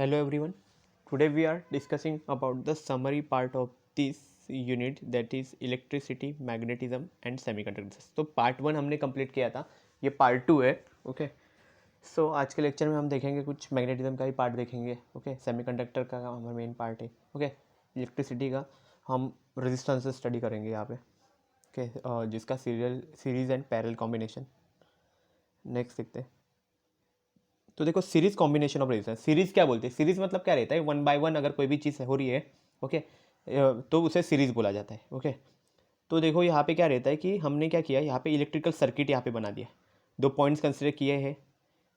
Hello everyone. Today we are discussing about the summary part of this unit, that is electricity, magnetism and semiconductors. तो part 1 हमने complete किया था, ये part 2 है. Okay so आज के लेक्चर में हम देखेंगे कुछ मैग्नेटिज्म का ही पार्ट देखेंगे. ओके सेमीकंडक्टर का हमारा मेन पार्ट है. ओके इलेक्ट्रिसिटी का हम रेजिस्टेंस स्टडी करेंगे यहाँ पे. ओके जिसका series and parallel combination. Next देखते हैं. तो देखो series combination of resistance. Series क्या बोलते हैं? सीरीज मतलब क्या रहता है? 1 बाय 1 अगर कोई भी चीज़ हो रही है ओके तो उसे सीरीज बोला जाता है. ओके तो देखो यहाँ पे क्या रहता है कि हमने क्या किया, यहाँ पे इलेक्ट्रिकल सर्किट यहाँ पे बना दिया. 2 पॉइंट्स कंसिडर किए हैं,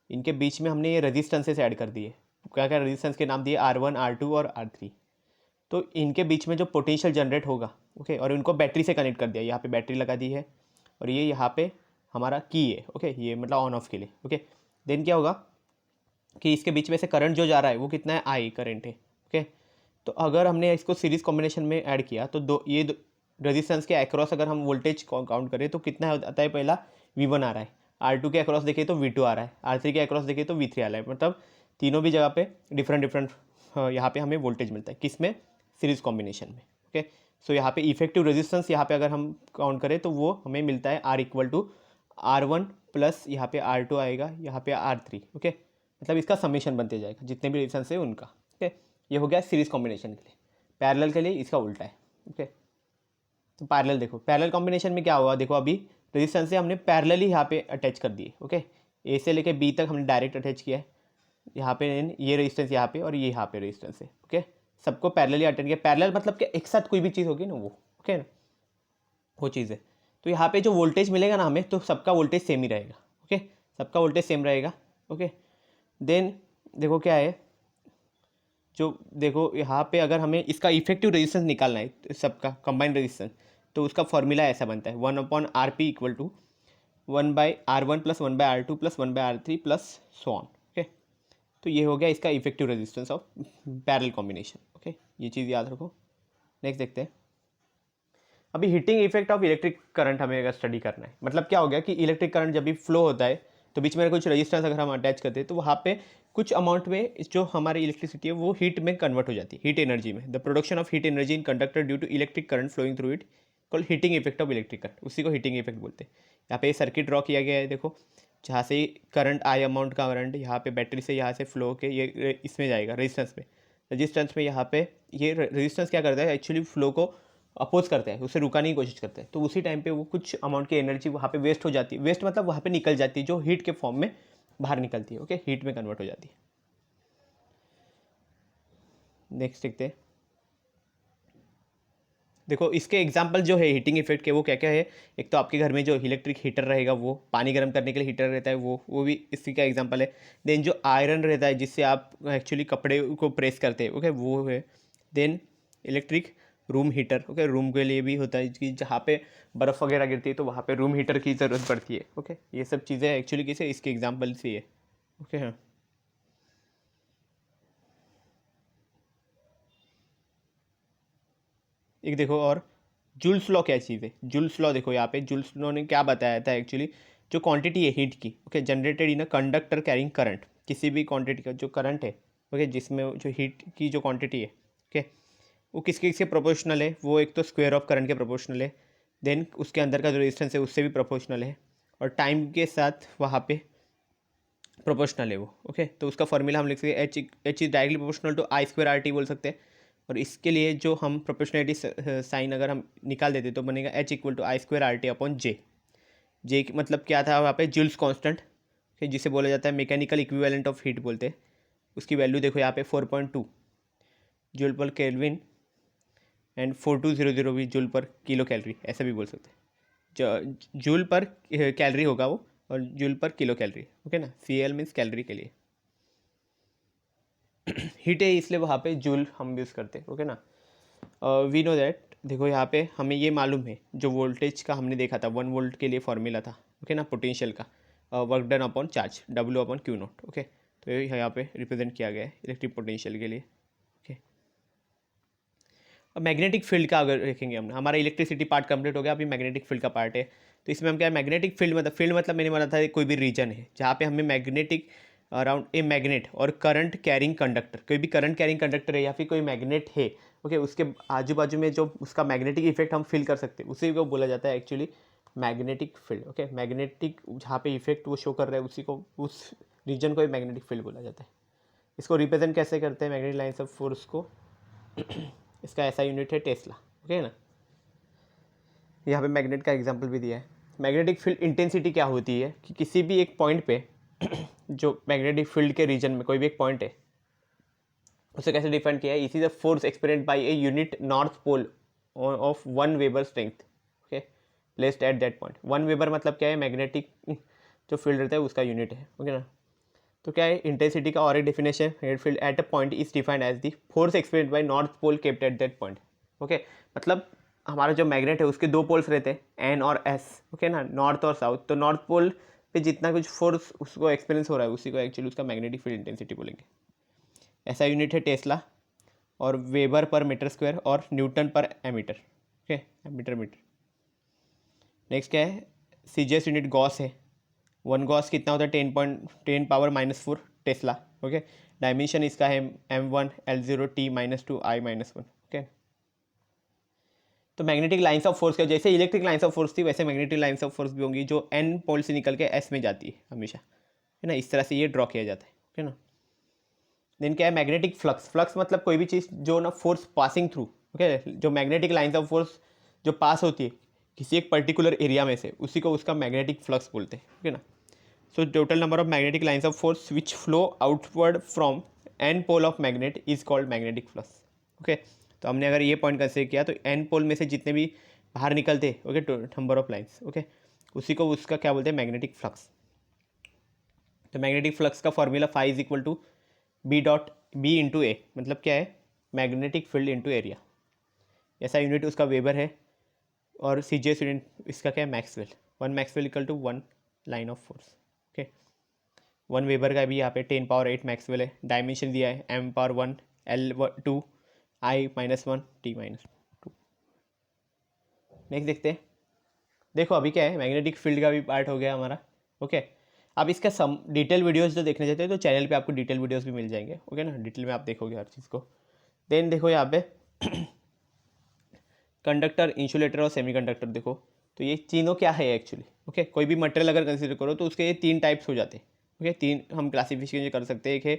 इनके बीच में हमने ये रेजिस्टेंसेस ऐड कर दिए. क्या क्या रेजिस्टेंस के नाम दिए? R1, R2 और R3. तो इनके बीच में जो पोटेंशियल जनरेट होगा ओके और इनको बैटरी से कनेक्ट कर दिया. यहाँ पे बैटरी लगा दी है और ये यहाँ पे हमारा की है. ओके ये मतलब ऑन ऑफ के लिए. ओके देन क्या होगा कि इसके बीच में से करंट जो जा रहा है वो कितना है? आई करंट है. ओके तो अगर हमने इसको सीरीज कॉम्बिनेशन में ऐड किया तो ये रेजिस्टेंस के अक्रॉस अगर हम वोल्टेज काउंट करें तो कितना आता है? पहला V1 आ रहा है, R2 के अक्रॉस देखिए तो V2 आ रहा है, R3 के अक्रॉस देखिए तो V3 आ रहा है. मतलब तीनों भी जगह पे डिफरेंट यहाँ पे हमें वोल्टेज मिलता है. किस में? सीरीज कॉम्बिनेशन में. ओके सो यहाँ पे इफेक्टिव रेजिस्टेंस यहाँ पे अगर हम काउंट करें तो वो हमें मिलता है R=R1 प्लस यहाँ पे R2 आएगा, यहाँ पे R3. ओके मतलब इसका समेशन बनते जाएगा जितने भी रेजिस्टेंस है उनका. ओके ये हो गया सीरीज कॉम्बिनेशन के लिए. पैरेलल के लिए इसका उल्टा है. ओके तो पैरेलल देखो, पैरेलल कॉम्बिनेशन में क्या हुआ? देखो अभी रेजिस्टेंस से हमने पैरेलली यहाँ पे अटैच कर दिए. ओके ए से लेके बी तक हमने डायरेक्ट अटैच किया है. यहाँ पे ये रेजिस्टेंस यहाँ पे और ये यहाँ पे रेजिस्टेंस है. ओके सबको पैरेलली अटेंड किया. पैरेलल मतलब कि एक साथ कोई भी चीज़ होगी ना वो. ओके ना वो चीज़ है. तो यहाँ पे जो वोल्टेज मिलेगा ना हमें, तो सबका वोल्टेज सेम ही रहेगा. ओके सबका वोल्टेज सेम रहेगा. ओके देन देखो क्या है, जो देखो यहाँ पे अगर हमें इसका इफेक्टिव रेजिस्टेंस निकालना है सबका कंबाइंड रेजिस्टेंस, तो उसका फॉर्मूला ऐसा बनता है 1/RP = 1/R1 + 1/R2 + 1/R3 plus so on. Okay तो ये हो गया इसका effective resistance of parallel combination. Okay ये चीज़ याद रखो. नेक्स्ट देखते हैं. अभी heating effect of electric current हमें अगर स्टडी करना है, मतलब क्या हो गया कि इलेक्ट्रिक करंट जब भी फ्लो होता है तो बीच में कुछ रेजिस्टेंस अगर हम अटैच करते हैं तो वहाँ पे कुछ अमाउंट में जो हमारी इलेक्ट्रिसिटी है वो हीट में कन्वर्ट हो जाती है, हीट एनर्जी में. The production of heat energy in conductor due to electric current flowing through it called heating effect of electric current. उसी को हीटिंग इफेक्ट बोलते हैं. यहाँ पे सर्किट ड्रॉ किया गया है देखो, जहाँ से करंट आई अमाउंट का करंट यहाँ पे बैटरी से यहाँ से फ्लो के ये इसमें जाएगा रेजिस्टेंस में. रेजिस्टेंस में यहाँ पे ये रेजिस्टेंस क्या करता है? एक्चुअली फ्लो को अपोज करते हैं, उसे रुकाने की कोशिश करते हैं. तो उसी टाइम पे वो कुछ अमाउंट की एनर्जी वहाँ पे वेस्ट हो जाती है. वेस्ट मतलब वहाँ पे निकल जाती है, जो हीट के फॉर्म में बाहर निकलती है. ओके हीट में कन्वर्ट हो जाती है. नेक्स्ट देखते हैं. देखो इसके एग्जांपल जो है हीटिंग इफेक्ट के वो क्या क्या है. एक तो आपके घर में जो इलेक्ट्रिक हीटर रहेगा, वो पानी गर्म करने के लिए हीटर रहता है, वो भी इसी का एग्जांपल है. देन जो आयरन रहता है जिससे आप एक्चुअली कपड़े को प्रेस करते हैं, ओके वो है. Then electric room heater. Okay room के लिए भी होता है कि जहाँ पे बर्फ़ वगैरह गिरती है तो वहाँ पे रूम हीटर की ज़रूरत पड़ती है. ओके ये सब चीज़ें एक्चुअली किसे इसके एग्जांपल से है. ओके हाँ एक देखो और जूल्स लॉ क्या चीज़ है? जूल्स लॉ देखो यहाँ पे जूल्स लॉ ने क्या बताया था एक्चुअली, जो क्वांटिटी है हीट की okay generated in a conductor carrying current, किसी भी क्वांटिटी का जो करंट है ओके जिसमें जो हीट की जो क्वांटिटी है ओके वो किसके किसके प्रोपोर्शनल है? वो एक तो स्क्वायर ऑफ करंट के प्रोपोर्शनल है. देन उसके अंदर का जो रेजिस्टेंस है उससे भी प्रोपोर्शनल है और टाइम के साथ वहाँ पे प्रोपोर्शनल है वो. ओके तो उसका फॉर्मूला हम लिख सकते हैं H is directly proportional to I²RT बोल सकते हैं. और इसके लिए जो हम प्रोपोर्शनलिटी साइन अगर हम निकाल देते तो बनेगा H = I²RT/J. जे मतलब क्या था वहाँ पे? जूल्स कांस्टेंट जिसे बोला जाता है मैकेनिकल इक्विवेलेंट ऑफ हीट बोलते हैं. उसकी वैल्यू देखो यहाँ पे 4.2 जूल पर केल्विन एंड 4200 भी जूल पर किलो कैलोरी, ऐसा भी बोल सकते हैं. जूल पर कैलोरी होगा वो और जूल पर किलो कैलोरी. ओके ना CL मीन्स कैलोरी के लिए. हीट है इसलिए वहाँ पे जूल हम यूज़ करते हैं. ओके ना वी नो दैट. देखो यहाँ पे हमें ये मालूम है, जो वोल्टेज का हमने देखा था 1 वोल्ट के लिए फॉर्मूला था. ओके ना पोटेंशियल का work done upon charge W/Q0. Okay तो ये यहाँ पे रिप्रेजेंट किया गया है इलेक्ट्रिक पोटेंशियल के लिए. ओके अब मैग्नेटिक फील्ड का अगर देखेंगे हम, हमारा इलेक्ट्रिसिटी पार्ट कंप्लीट हो गया. अभी मैग्नेटिक फील्ड का पार्ट है. तो इसमें हम क्या है, मैग्नेटिक फील्ड मतलब मैंने बोला था कोई भी रीजन है जहाँ पे हमें मैग्नेटिक अराउंड ए मैग्नेट और करंट कैरिंग कंडक्टर, कोई भी करंट कैरिंग कंडक्टर है या फिर कोई मैग्नेट है, ओके, उसके आजू बाजू में जो उसका मैग्नेटिक इफेक्ट हम फील कर सकते हैं उसी को बोला जाता है actually magnetic field. Okay, magnetic जहाँ पे इफेक्ट वो शो कर रहा है उसी को, उस रीजन को ही मैग्नेटिक फील्ड बोला जाता है। इसको रिप्रेजेंट कैसे करते हैं मैग्नेटिक लाइन्स ऑफ फोर्स को? इसका ऐसा यूनिट है टेस्ला। ओके ना, यहाँ पे मैग्नेट का एग्जांपल भी दिया है। मैग्नेटिक फील्ड इंटेंसिटी क्या होती है कि किसी भी एक पॉइंट पे जो मैग्नेटिक फील्ड के रीजन में कोई भी एक पॉइंट है उसे कैसे डिफाइन किया है? इसी the force experienced by a unit north pole of 1 weber strength, okay, placed at that point. 1 weber मतलब क्या है? मैग्नेटिक जो फील्ड रहता है उसका यूनिट है। ओके ना, तो क्या है इंटेंसिटी का और एक definition? Magnetic field at a point is defined as the force experienced by north pole kept at that point. Okay, मतलब हमारा जो मैग्नेट है उसके 2 पोल्स रहते हैं एन और एस, ओके ना, नॉर्थ और साउथ। तो नॉर्थ पोल पे जितना कुछ फोर्स उसको एक्सपीरियंस हो रहा है उसी को एक्चुअली उसका मैग्नेटिक फील्ड इंटेंसिटी बोलेंगे। ऐसा यूनिट है टेस्ला और वेबर पर मीटर स्क्वायर और न्यूटन पर एमीटर। ओके, एमीटर मीटर। नेक्स्ट क्या है? सीजीएस यूनिट गॉस है। 1 गॉस कितना होता है? 10 पावर -4 टेस्ला। ओके, डायमेंशन इसका है m1 L0 T -2 I -1। Okay, तो मैग्नेटिक लाइंस ऑफ फोर्स का जैसे इलेक्ट्रिक लाइंस ऑफ फोर्स थी वैसे मैग्नेटिक लाइंस ऑफ फोर्स भी होंगी जो n पोल से निकल के s में जाती है हमेशा, है ना। इस तरह से ये ड्रॉ किया जाता है। ओके ना, देन क्या है? Magnetic flux. फ्लक्स मतलब कोई भी चीज़ जो ना फोर्स पासिंग थ्रू, ओके, जो मैग्नेटिक लाइंस ऑफ फोर्स जो पास होती है किसी एक पर्टिकुलर एरिया में से उसी को उसका मैग्नेटिक फ्लक्स बोलते हैं। ओके ना, so total number of magnetic lines of force which flow outward from N pole of magnet is called magnetic flux. Okay, तो हमने अगर ये पॉइंट कंसिडर किया तो एन पोल में से जितने भी बाहर निकलते, okay, number of lines, okay, उसी को उसका क्या बोलते हैं? Magnetic flux. तो मैग्नेटिक फ्लक्स का formula phi is equal to B into a, मतलब क्या है? Magnetic field into area. ऐसा यूनिट उसका वेबर है और सीजीएस यूनिट इसका क्या है? Maxwell. 1 Maxwell equal to 1 line of force. Okay, 1 weber का भी यहाँ पे 10 पावर 8 मैक्सवेल है। डायमेंशन दिया है m⁴ L2 I -1 T -2। Next देखते हैं। देखो अभी क्या है, मैग्नेटिक फील्ड का भी पार्ट हो गया हमारा। ओके, अब इसका सम डिटेल वीडियोस जो देखना चाहते हैं तो चैनल पे आपको डिटेल वीडियोस भी मिल जाएंगे। ओके ना, डिटेल में आप देखोगे हर चीज़ को। देन देखो यहाँ पे कंडक्टर, इंसुलेटर और सेमीकंडक्टर। देखो तो ये तीनों क्या है एक्चुअली? ओके, कोई भी मटेरियल अगर कंसिडर करो तो उसके ये 3 टाइप्स हो जाते हैं। ओके, 3 हम क्लासिफिकेशन कर सकते हैं। एक है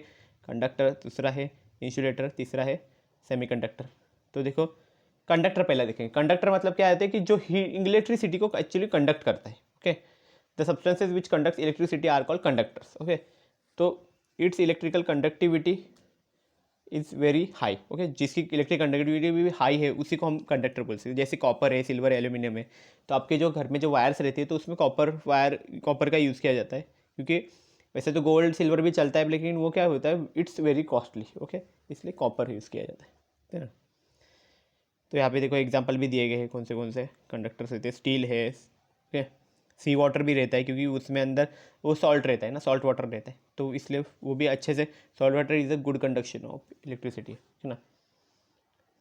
कंडक्टर, दूसरा है इंसुलेटर, तीसरा है सेमीकंडक्टर। तो देखो कंडक्टर पहले देखेंगे। कंडक्टर मतलब क्या होता है कि जो इलेक्ट्रिसिटी को एक्चुअली कंडक्ट करता है। Okay, the substances which conducts electricity are called conductors. Okay, तो its electrical conductivity is very high. Okay, जिसकी इलेक्ट्रिक कंडक्टिविटी भी हाई है उसी को हम कंडक्टर बोल सकते हैं। जैसे कॉपर है, सिल्वर है, एल्यूमिनियम है। तो आपके जो घर में जो वायर्स रहती है तो उसमें कॉपर का यूज़ किया जाता है, क्योंकि वैसे तो गोल्ड सिल्वर भी चलता है लेकिन वो क्या होता है? It's very costly. ओके, इसलिए कॉपर यूज़ किया जाता है ना। तो यहाँ पे देखो एग्जाम्पल भी दिए गए हैं कौन से कंडक्टर्स रहते हैं। स्टील है, ओके, सी वाटर भी रहता है क्योंकि उसमें अंदर वो सॉल्ट रहता है ना, सॉल्ट वाटर रहता है, तो इसलिए वो भी अच्छे से, salt water is a good conduction of electricity, है ना।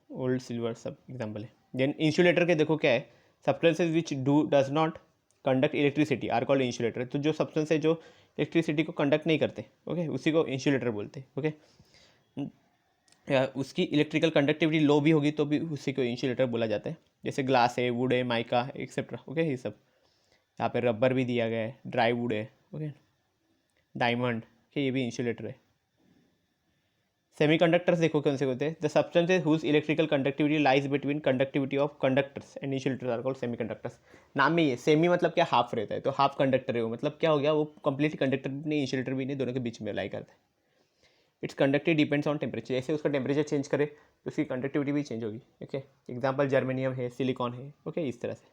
ओल्ड सिल्वर सब एग्जाम्पल है। देन इंसुलेटर के देखो क्या है? Substances which does not conduct electricity are called insulator. तो जो सब्सटेंस है जो इलेक्ट्रिसिटी को कंडक्ट नहीं करते, ओके, उसी को इंसुलेटर बोलते हैं। ओके, या उसकी इलेक्ट्रिकल कंडक्टिविटी लो भी होगी तो भी उसी को इंसुलेटर बोला जाता है। जैसे ग्लास है, वुड है, माइका है, एक्सेट्रा। ओके, ये सब। यहाँ पे रबर भी दिया गया है, ड्राई वुड है, ओके, डायमंड के, ये भी इंसुलेटर है। सेमीकंडक्टर्स देखो कौन से होते हैं? The substances whose electrical conductivity lies between conductivity of conductors and insulators are called semiconductors. नाम में ये सेमी मतलब क्या? हाफ रहता है, तो हाफ कंडक्टर है वो, मतलब क्या हो गया? वो कंप्लीट कंडक्टर भी नहीं, इंसुलेटर भी नहीं, दोनों के बीच में लाई करता है। It's conductive depends on temperature. जैसे उसका टेम्परेचर चेंज करे तो उसकी कंडक्टिविटी भी चेंज होगी। ओके, एग्जाम्पल जर्मेनियम है, सिलिकॉन है। ओके, इस तरह से।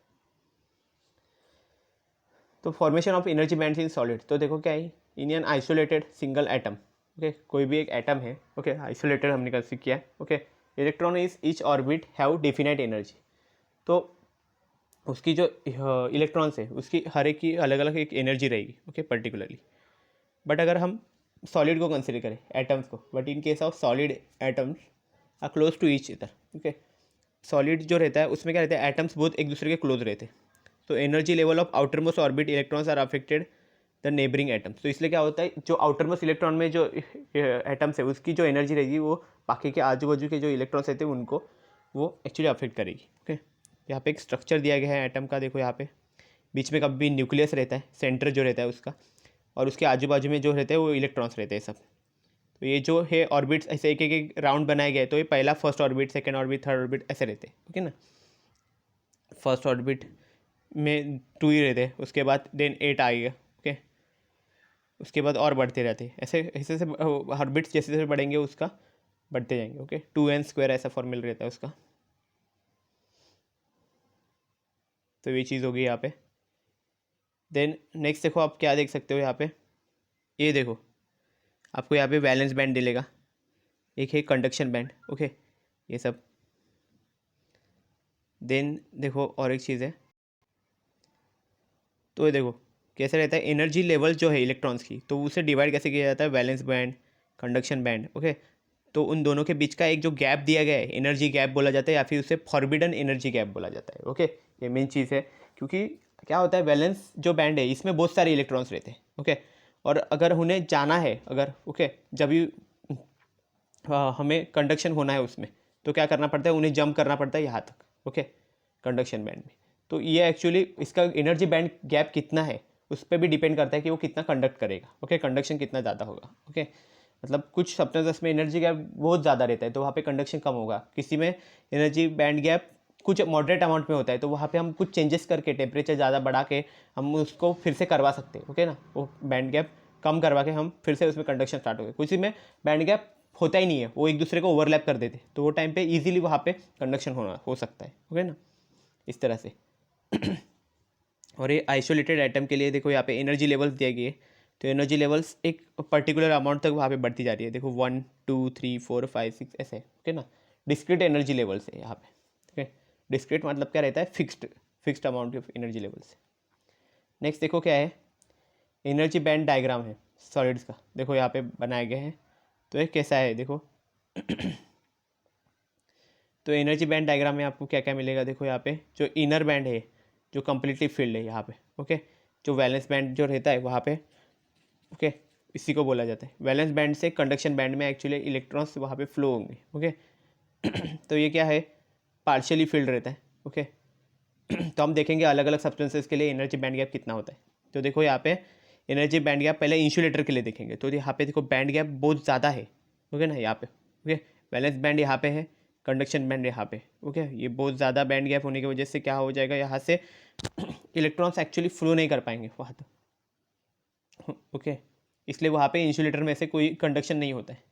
तो formation of energy bands in solid. तो देखो क्या है? In an isolated single atom, okay, कोई भी एक एटम है, ओके, आइसोलेटेड हमने कंसीडर किया है। Okay, electron is each orbit have definite energy. तो उसकी जो इलेक्ट्रॉन्स है उसकी हर एक की अलग अलग एक एनर्जी रहेगी, ओके, पर्टिकुलरली। बट अगर हम सॉलिड को कंसिडर करें, एटम्स को, but in case of solid atoms are close to each other. Okay, solid जो रहता है उसमें क्या रहता है? एटम्स बहुत एक दूसरे के क्लोज रहते हैं। तो energy level of outer most orbit electrons are affected the neighbouring atoms. तो इसलिए क्या होता है, जो आउटर मोस्ट इलेक्ट्रॉन में जो एटम्स है उसकी जो एनर्जी रहेगी वो बाकी के आजू बाजू के जो इलेक्ट्रॉन्स रहते हैं उनको वो एक्चुअली अफेक्ट करेगी। ओके, यहाँ पे एक स्ट्रक्चर दिया गया है एटम का। देखो यहाँ पे बीच में कभी न्यूक्लियस रहता है, सेंटर जो रहता है उसका, और उसके आजू बाजू में जो रहते हैं वो इलेक्ट्रॉन्स रहते हैं सब। तो ये जो है ऑर्बिट्स ऐसे एक एक राउंड बनाए गए, तो ये पहला first orbit, second orbit, third orbit ऐसे रहते हैं। ओके ना, फर्स्ट ऑर्बिट में 2 ही रहते हैं, उसके बाद देन 8 आएगा। ओके, उसके बाद और बढ़ते रहते हैं, ऐसे ऐसे से ऑर्बिट्स जैसे जैसे बढ़ेंगे उसका बढ़ते जाएंगे। ओके, 2n² ऐसा फॉर्मूला रहता है उसका। तो ये चीज़ होगी यहाँ पे। देन नेक्स्ट देखो आप क्या देख सकते हो यहाँ पे, ये देखो आपको यहाँ पे वैलेंस बैंड मिलेगा, एक है कंडक्शन बैंड। ओके, ये सब। देन देखो और एक चीज़ है, तो ये देखो कैसे रहता है एनर्जी लेवल जो है इलेक्ट्रॉन्स की, तो उसे डिवाइड कैसे किया जाता है, valence band, conduction band. Okay, तो उन दोनों के बीच का एक जो गैप दिया गया है एनर्जी गैप बोला जाता है, या फिर उसे फॉरबिडन एनर्जी गैप बोला जाता है। ओके, ये मेन चीज़ है, क्योंकि क्या होता है वैलेंस जो बैंड है इसमें बहुत सारे इलेक्ट्रॉन्स रहते हैं। ओके, और अगर उन्हें जाना है, अगर ओके जब भी हमें कंडक्शन होना है उसमें, तो क्या करना पड़ता है, उन्हें जंप करना पड़ता है यहाँ तक। ओके, कंडक्शन बैंड में। तो ये एक्चुअली इसका एनर्जी बैंड गैप कितना है उस पर भी डिपेंड करता है कि वो कितना कंडक्ट करेगा। ओके, कंडक्शन कितना ज़्यादा होगा। ओके, मतलब कुछ सब्सटेंसेस में एनर्जी गैप बहुत ज़्यादा रहता है तो वहाँ पे कंडक्शन कम होगा, किसी में एनर्जी बैंड गैप कुछ मॉडरेट अमाउंट में होता है तो वहाँ पे हम कुछ चेंजेस करके टेम्परेचर ज़्यादा बढ़ा के हम उसको फिर से करवा सकते हैं। ओके ना, वो बैंड गैप कम करवा के हम फिर से उसमें कंडक्शन स्टार्ट हो गए। कुछ में बैंड गैप होता ही नहीं है, वो एक दूसरे को ओवरलैप कर देते, तो वो टाइम पे इजीली वहाँ पे कंडक्शन हो सकता है। ओके ना, इस तरह से। और ये आइसोलेटेड एटम के लिए देखो यहाँ पे एनर्जी लेवल्स दिए गए, तो एनर्जी लेवल्स एक पर्टिकुलर अमाउंट तक वहाँ पे बढ़ती जा रही है। देखो 1 2 3 4 5 6 ऐसे। ओके ना, डिस्क्रीट एनर्जी लेवल्स है यहाँ पे। ठीक है, डिस्क्रीट मतलब क्या रहता है, fixed amount of energy levels. Next देखो क्या है, एनर्जी बैंड डायग्राम है सॉलिड्स का, देखो यहाँ पे बनाए गए हैं। तो ये कैसा है देखो तो एनर्जी बैंड डायग्राम में आपको क्या क्या मिलेगा, देखो यहाँ पे जो इनर बैंड है जो कम्प्लीटली फिल्ड है यहाँ पे। ओके, जो वैलेंस बैंड जो रहता है वहाँ पे, ओके इसी को बोला जाता है वैलेंस बैंड से कंडक्शन बैंड में एक्चुअली इलेक्ट्रॉन्स वहाँ पे फ्लो होंगे। ओके तो ये क्या है, पार्शियली फिल्ड रहता है। ओके तो हम देखेंगे अलग अलग सब्सटेंसेस के लिए एनर्जी बैंड गैप कितना होता है। तो देखो यहाँ पे एनर्जी बैंड गैप पहले इंसुलेटर के लिए देखेंगे, तो यहाँ पे देखो बैंड गैप बहुत ज़्यादा है। ओके ना, यहाँ पे ओके वैलेंस बैंड यहाँ पे है, कंडक्शन बैंड यहाँ पे। ओके, ये बहुत ज़्यादा बैंड गैप होने की वजह से क्या हो जाएगा, यहाँ से इलेक्ट्रॉन्स एक्चुअली फ्लो नहीं कर पाएंगे वहाँ तक। ओके, इसलिए वहाँ पे इंसुलेटर में से कोई कंडक्शन नहीं होता है।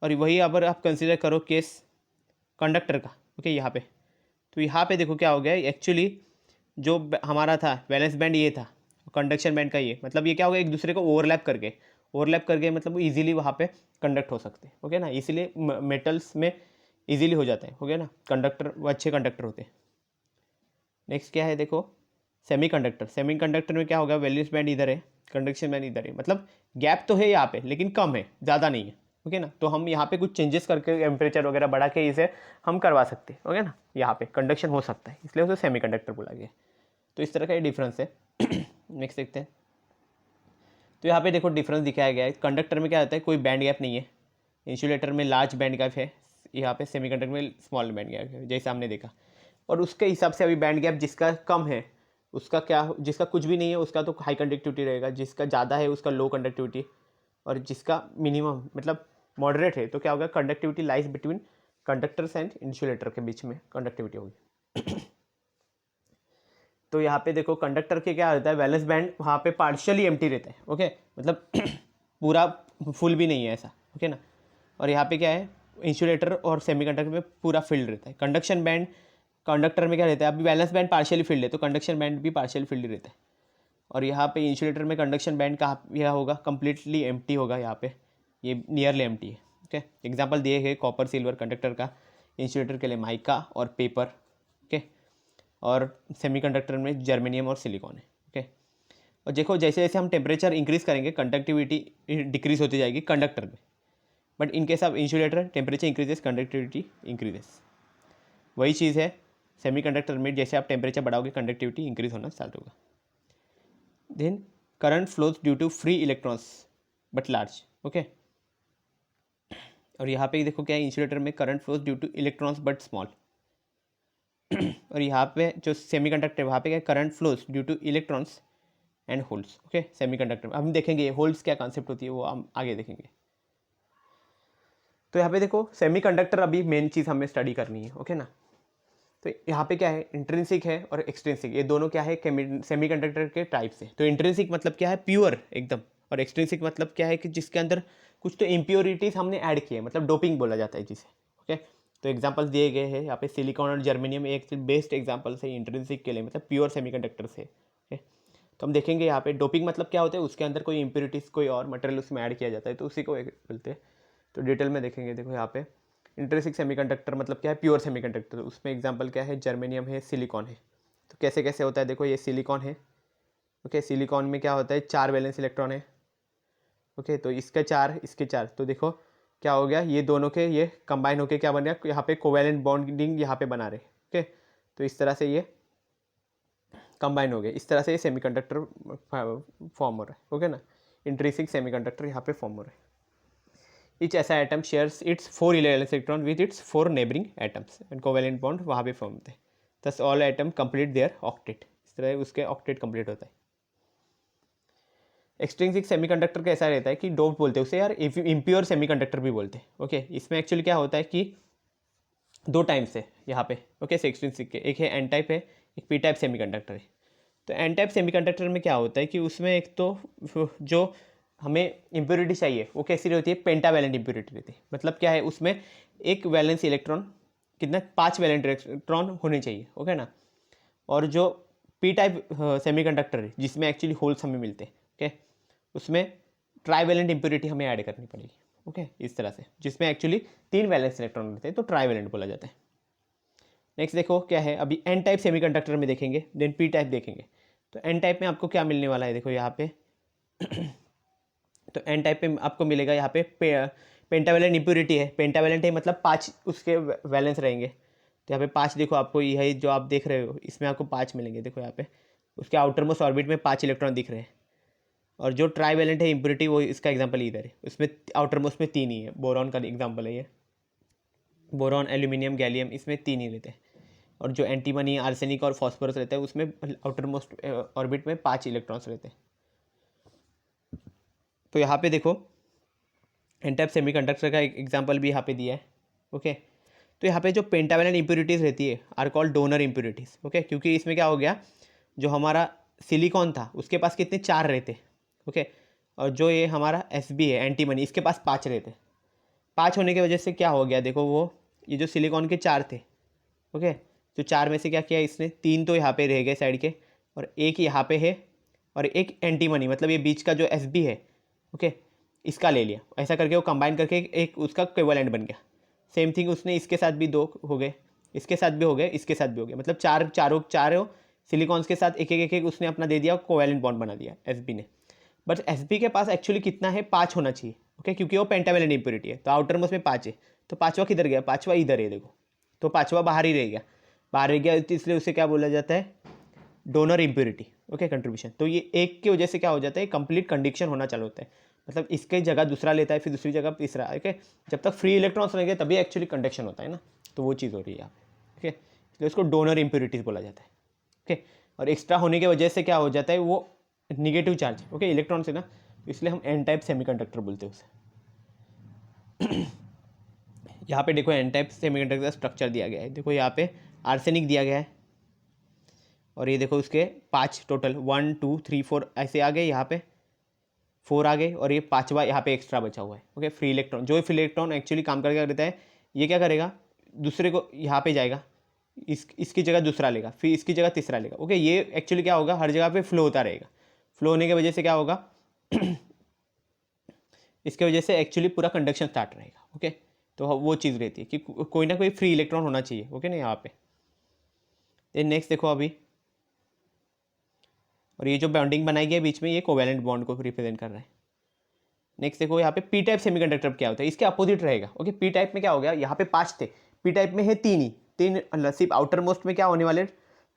और वही अगर आप कंसिडर करो केस कंडक्टर का, ओके यहाँ पे, तो यहाँ पे देखो क्या हो गया एक्चुअली, जो हमारा था वैलेंस बैंड ये था, कंडक्शन बैंड का ये, मतलब ये क्या हो गया एक दूसरे को ओवरलैप करके मतलब वो ईजिली वहाँ पे कंडक्ट हो सकते हैं। ओके ना, इसीलिए मेटल्स में इजीली हो जाता है। ओके ना, कंडक्टर वो अच्छे कंडक्टर होते हैं। नेक्स्ट क्या है देखो, सेमीकंडक्टर में क्या होगा, वैलेंस बैंड इधर है, कंडक्शन बैंड इधर है, मतलब गैप तो है यहाँ पे लेकिन कम है, ज़्यादा नहीं है। ओके ना, तो हम यहाँ पे कुछ चेंजेस करके टेम्परेचर वगैरह बढ़ा के इसे हम करवा सकते हैं। ओके ना, यहाँ पे कंडक्शन हो सकता है, इसलिए उसे सेमीकंडक्टर बोला गया। तो इस तरह का ये डिफरेंस है। नेक्स्ट देखते हैं, तो यहाँ पे देखो डिफरेंस दिखाया गया है। कंडक्टर में क्या होता है, कोई बैंड गैप नहीं है, इंसुलेटर में लार्ज बैंड गैप है, यहाँ पे सेमीकंडक्टर में स्मॉल बैंड गैप है जैसे हमने देखा। और उसके हिसाब से अभी बैंड गैप जिसका कम है उसका क्या, जिसका कुछ भी नहीं है उसका तो हाई कंडक्टिविटी रहेगा, जिसका ज़्यादा है उसका लो कंडक्टिविटी, और जिसका मिनिमम मतलब मॉडरेट है तो क्या होगा, conductivity lies between conductors and insulator के बीच में कंडक्टिविटी होगी। तो यहाँ पे देखो कंडक्टर के क्या होता है, वैलेंस बैंड वहाँ पे पार्शियली एम्प्टी रहता है। ओके, मतलब पूरा फुल भी नहीं है ऐसा। ओके ना, और यहाँ पे क्या है, इंसुलेटर और सेमीकंडक्टर में पूरा फिल्ड रहता है। कंडक्शन बैंड कंडक्टर में क्या रहता है, अभी वैलेंस बैंड पार्शियली फिल्ड है तो कंडक्शन बैंड भी पार्शियल फिल्ड रहता है। और यहाँ पे इंसुलेटर में कंडक्शन बैंड कहाँ यह होगा, कम्प्लीटली एम्प्टी होगा, यहाँ पे ये नियरली एम्प्टी है। ओके, एग्जाम्पल दिए गए कॉपर सिल्वर कंडक्टर का, इंसुलेटर के लिए माइका और पेपर। ओके, और सेमीकंडक्टर में जर्मेनियम और सिलिकॉन है। ओके, और देखो जैसे जैसे हम टेम्परेचर इंक्रीज़ करेंगे कंडक्टिविटी डिक्रीज होती जाएगी कंडक्टर में, but in case of insulator temperature increases conductivity increases. वही चीज़ है सेमीकंडक्टर में, जैसे आप टेम्परेचर बढ़ाओगे कंडक्टिविटी इंक्रीज होना स्टार्ट होगा। Then current flows due to free electrons but large, okay. और यहाँ पे देखो क्या है, इंसुलेटर में current flows due to electrons but small. और यहाँ पे जो सेमीकंडक्टर वहाँ पे क्या, current flows due to electrons and holes, okay. Semiconductor हम देखेंगे होल्स क्या कॉन्सेप्ट होती है वो हम आगे देखेंगे। तो यहाँ पे देखो सेमीकंडक्टर अभी मेन चीज़ हमें स्टडी करनी है, ओके ना। तो यहाँ पे क्या है, इंट्रिंसिक है और एक्सट्रिंसिक, ये दोनों क्या है सेमीकंडक्टर के टाइप्स है। तो इंट्रिंसिक मतलब क्या है, प्योर एकदम, और एक्सट्रिंसिक मतलब क्या है कि जिसके अंदर कुछ तो इम्प्योरिटीज़ हमने ऐड किए, मतलब डोपिंग बोला जाता है जिसे, ओके। तो एग्जांपल्स दिए गए हैं यहाँ पे, सिलिकॉन और जर्मेनियम एक बेस्ट एग्जांपल्स है इंट्रिंसिक के लिए, मतलब प्योर सेमीकंडक्टर्स है, ओके। तो हम देखेंगे यहाँ पे डोपिंग मतलब क्या होता है, उसके अंदर कोई इम्प्योरिटीज़ कोई और मटेरियल उसमें ऐड किया जाता है, तो उसी को बोलते हैं। तो डिटेल में देखेंगे। देखो यहाँ पे इंट्रिंसिक सेमीकंडक्टर मतलब क्या है, प्योर सेमीकंडक्टर, उसमें एग्जांपल क्या है, जर्मेनियम है, सिलिकॉन है। तो कैसे कैसे होता है, देखो ये सिलिकॉन है, ओके। सिलिकॉन में क्या होता है, 4 वैलेंस इलेक्ट्रॉन है, ओके। तो इसके 4 इसके 4, तो देखो क्या हो गया, ये दोनों के ये कंबाइन होके क्या बन गया, यहाँ पे कोवैलेंट बॉन्डिंग यहाँ पे बना रहे, ओके। तो इस तरह से ये कंबाइन हो गए, इस तरह से ये सेमीकंडक्टर फॉर्म हो रहा है, ओके ना। इंट्रिंसिक सेमीकंडक्टर यहाँ पे फॉर्म हो रहा है। Each SI atom shares its 4 valence electron with its 4 neighboring atoms and covalent bond वहाँ पे फॉर्म होते हैं। Thus all atom complete their octet, इस तरह उसके ऑक्टेट कंप्लीट होता है। एक्सट्रिंसिक सेमीकंडक्टर कैसा रहता है कि डोप बोलते हैं उसे यार, इम्प्योर सेमीकंडक्टर भी बोलते हैं, ओके। इसमें एक्चुअली क्या होता है कि 2 टाइप्स है यहाँ पे, ओके। एक्सट्रिंसिक के एक है एन टाइप है, एक पी टाइप सेमीकंडक्टर है। तो एन टाइप सेमीकंडक्टर में क्या होता है कि उसमें एक तो जो हमें इम्प्योरिटी चाहिए वो कैसी रहती है, पेंटावैलेंट इम्प्योरिटी रहती है। मतलब क्या है, उसमें एक वैलेंस इलेक्ट्रॉन कितना, 5 वैलेंट इलेक्ट्रॉन होने चाहिए, ओके ना। और जो पी टाइप सेमीकंडक्टर है जिसमें एक्चुअली होल्स हमें मिलते हैं, ओके, उसमें ट्राईवैलेंट इम्प्योरिटी हमें ऐड करनी पड़ेगी, ओके। इस तरह से जिसमें एक्चुअली 3 वैलेंस इलेक्ट्रॉन रहते हैं तो ट्राईवैलेंट बोला जाता है। नेक्स्ट देखो क्या है, अभी एन टाइप सेमीकंडक्टर में देखेंगे, देन पी टाइप देखेंगे। तो एन टाइप में आपको क्या मिलने वाला है, देखो यहाँ पे तो एन टाइप पे आपको मिलेगा यहाँ पे पेंटावैलेंट इम्प्योरिटी है, पेंटावैलेंट है मतलब 5 उसके वैलेंस रहेंगे। तो यहाँ पे 5 देखो, आपको यही जो आप देख रहे हो इसमें आपको 5 मिलेंगे, देखो यहाँ पे उसके आउटर मोस्ट ऑर्बिट में 5 इलेक्ट्रॉन दिख रहे हैं। और जो ट्राईवैलेंट है इम्प्योरिटी वो इसका एग्जाम्पल इधर है, उसमें आउटर मोस्ट में 3 ही है, बोरॉन का एग्जाम्पल है ये, बोरॉन, एल्यूमिनियम, गैलियम, इसमें 3 ही रहते हैं। और जो एंटीमनी, आर्सेनिक और फॉस्फोरस रहता है उसमें आउटर मोस्ट ऑर्बिट में 5 इलेक्ट्रॉन्स रहते हैं। तो यहाँ पे देखो एन टाइप सेमीकंडक्टर का एक एग्जांपल भी यहाँ पे दिया है, ओके। तो यहाँ पे जो पेंटावैलेंट इम्प्योरिटीज़ रहती है are called donor impurities, okay. क्योंकि इसमें क्या हो गया, जो हमारा सिलिकॉन था उसके पास कितने 4 रहते, ओके। और जो ये हमारा SB है एंटीमनी, इसके पास 5 रहते। 5 होने की वजह से क्या हो गया, देखो वो ये जो सिलिकॉन के 4 थे, ओके। तो 4 में से क्या किया इसने, 3 तो यहाँ पे रह गए साइड के, और एक यहाँ पे है, और एक एंटीमनी मतलब ये बीच का जो SB है, ओके, इसका ले लिया। ऐसा करके वो कंबाइन करके एक उसका इक्विवेलेंट बन गया। सेम थिंग उसने इसके साथ भी 2 हो गए, इसके साथ भी हो गए, इसके साथ भी हो गए, मतलब चारों सिलिकॉन्स के साथ एक उसने अपना दे दिया, कोवैलेंट बॉन्ड बना दिया SB ने। बट SB के पास एक्चुअली कितना है, 5 होना चाहिए, ओके, क्योंकि वो पेंटावैलेंट इम्प्योरिटी है। तो आउटर मोस्ट में 5 है, तो 5वां किधर गया, 5वां इधर है, देखो। तो 5वां बाहर ही रह गया, बाहर रह गया, इसलिए उसे क्या बोला जाता है, डोनर इम्प्योरिटी, ओके, कंट्रीब्यूशन। तो ये एक की वजह से क्या हो जाता है, कंप्लीट कंडक्शन होना चालू होता है, मतलब इसके जगह दूसरा लेता है, फिर दूसरी जगह तीसरा, ओके। जब तक फ्री इलेक्ट्रॉन्स रहेंगे तभी एक्चुअली कंडक्शन होता है ना, तो वो चीज़ हो रही है यहाँ पे, ओके। इसलिए उसको डोनर इम्प्योरिटीज बोला जाता है, ओके। और एक्स्ट्रा होने की वजह से क्या हो जाता है, वो निगेटिव चार्ज, ओके, इलेक्ट्रॉन से ना, इसलिए हम एन टाइप सेमीकंडक्टर बोलते हैं उसे। यहाँ पे देखो एन टाइप सेमीकंडक्टर का स्ट्रक्चर दिया गया है, देखो यहाँ पे आर्सेनिक दिया गया है, और ये देखो उसके 5 टोटल 1 2 3 4 ऐसे आ गए, यहाँ पे 4 आ गए, और ये 5वां यहाँ पे एक्स्ट्रा बचा हुआ है, ओके। फ्री इलेक्ट्रॉन, जो फ्री इलेक्ट्रॉन एक्चुअली काम करके रहता है, ये क्या करेगा, दूसरे को यहाँ पे जाएगा, इसकी जगह दूसरा लेगा, फिर इसकी जगह तीसरा लेगा, ओके। ये एक्चुअली क्या होगा, हर जगह पे फ्लो होता रहेगा। फ्लो होने की वजह से क्या होगा इसके वजह से एक्चुअली पूरा कंडक्शन स्टार्ट रहेगा, ओके। तो वो चीज़ रहती है कि कोई ना कोई फ्री इलेक्ट्रॉन होना चाहिए, ओके ना, यहाँ पे। नेक्स्ट देखो अभी, और ये जो बॉन्डिंग बनाई गई है बीच में, ये कोवैलेंट बॉन्ड को रिप्रेजेंट कर रहा है। नेक्स्ट देखो यहाँ पे पी टाइप सेमीकंडक्टर क्या होता है, इसके अपोजिट रहेगा, ओके। पी टाइप में क्या हो गया, यहाँ पे 5 थे, पी टाइप में है 3 ही, 3 सिर्फ आउटर मोस्ट में क्या होने वाले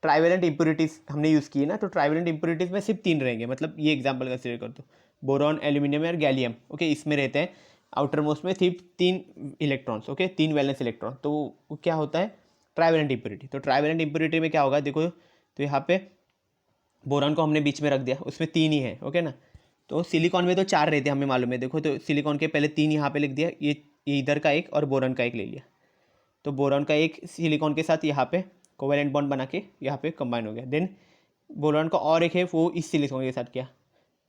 ट्राइवेलेंट इम्प्योरिटीज़ हमने यूज़ की है ना, तो ट्राइवेलेंट इम्प्योरिटीज़ में सिर्फ 3 रहेंगे, मतलब ये एग्जाम्पल कंसिडर कर दो, बोरॉन, एल्यूमिनियम और गैलियम, ओके, इसमें रहते हैं आउटर मोस्ट में सिर्फ 3 इलेक्ट्रॉन्स, ओके, 3 वैलेंस इलेक्ट्रॉन, तो वो क्या होता है ट्राइवेलेंट इम्प्योरिटी। तो ट्राइवेलेंट इम्प्योरिटी में क्या होगा देखो, तो यहाँ पे बोरॉन को हमने बीच में रख दिया, उसमें 3 ही है, ओके ना। तो सिलिकॉन में तो 4 रहते हैं हमें मालूम है, देखो तो सिलिकॉन के पहले 3 यहाँ पे लिख दिया, ये इधर का एक और बोरॉन का एक ले लिया, तो बोरॉन का एक सिलिकॉन के साथ यहाँ पे कोवेलेंट बॉन्ड बना के यहाँ पे कंबाइन हो गया। देन बोरॉन का और एक है वो इस सिलिकॉन के साथ किया,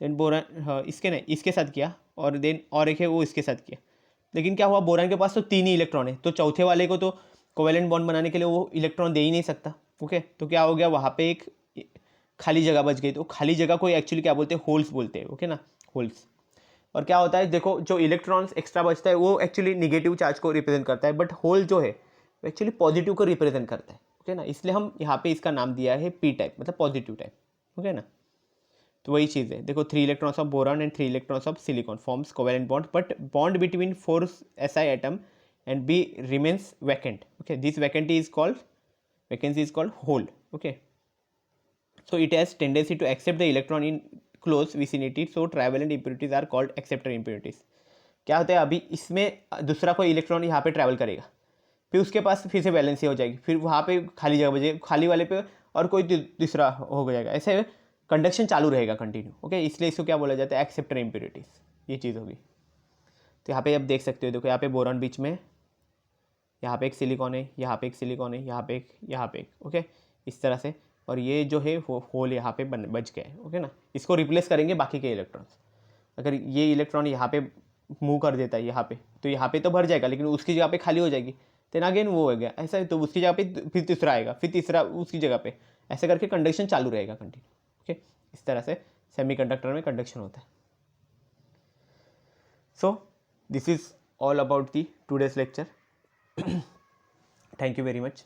देन बोरॉन, हाँ इसके नहीं इसके साथ किया, और देन और एक है वो इसके साथ किया। लेकिन क्या हुआ, बोरॉन के पास तो 3 ही इलेक्ट्रॉन है, तो चौथे वाले को तो कोवेलेंट बॉन्ड बनाने के लिए वो इलेक्ट्रॉन दे ही नहीं सकता, ओके। तो क्या हो गया, वहाँ पे एक खाली जगह बच गई, तो खाली जगह को एक्चुअली क्या बोलते हैं, होल्स बोलते हैं, ओके ना, होल्स। और क्या होता है देखो, जो इलेक्ट्रॉन्स एक्स्ट्रा बचता है वो एक्चुअली निगेटिव चार्ज को रिप्रेजेंट करता है, बट होल जो है वो एक्चुअली पॉजिटिव को रिप्रेजेंट करता है, ओके ना, इसलिए हम यहाँ पे इसका नाम दिया है पी टाइप, मतलब पॉजिटिव टाइप, ओके ना। तो वही चीज़ है, देखो 3 electrons of boron and 3 electrons of silicon forms covalent bond, but bond between 4 SI atom and B remains vacant, okay, this vacancy is called hole, okay. So it has tendency to accept the electron in close vicinity, so trivalent impurities are called acceptor impurities. क्या होता है, अभी इसमें दूसरा कोई electron यहाँ पे travel करेगा, फिर उसके पास फिर से वैलेंसी हो जाएगी, फिर वहाँ पे खाली जगह बचेगी, खाली वाले पे और कोई तीसरा हो जाएगा, ऐसे कंडक्शन चालू रहेगा कंटिन्यू, ओके, इसलिए इसको क्या बोला जाता है, एक्सेप्टर इम्प्योरिटीज़, ये चीज़ होगी। तो यहाँ पे आप देख सकते हो, देखो यहाँ पे बोरॉन बीच में, यहाँ पे एक सिलिकॉन है, यहाँ पे एक सिलिकॉन है, यहाँ पे एक, यहाँ पे एक, ओके, इस तरह से, और ये जो है वो होल यहाँ पे बच गया है, ओके ना। इसको रिप्लेस करेंगे बाकी के इलेक्ट्रॉन्स, अगर ये इलेक्ट्रॉन यहाँ पे मूव कर देता है यहाँ पे, तो यहाँ पे तो भर जाएगा, लेकिन उसकी जगह पे खाली हो जाएगी, देन अगेन वो हो गया ऐसा, तो उसकी जगह पे फिर तीसरा आएगा, फिर तीसरा उसकी जगह पे, ऐसे करके कंडक्शन चालू रहेगा कंटिन्यू, ओके। इस तरह से सेमीकंडक्टर में कंडक्शन होता है। So this is all about the today's lecture. Thank you very much.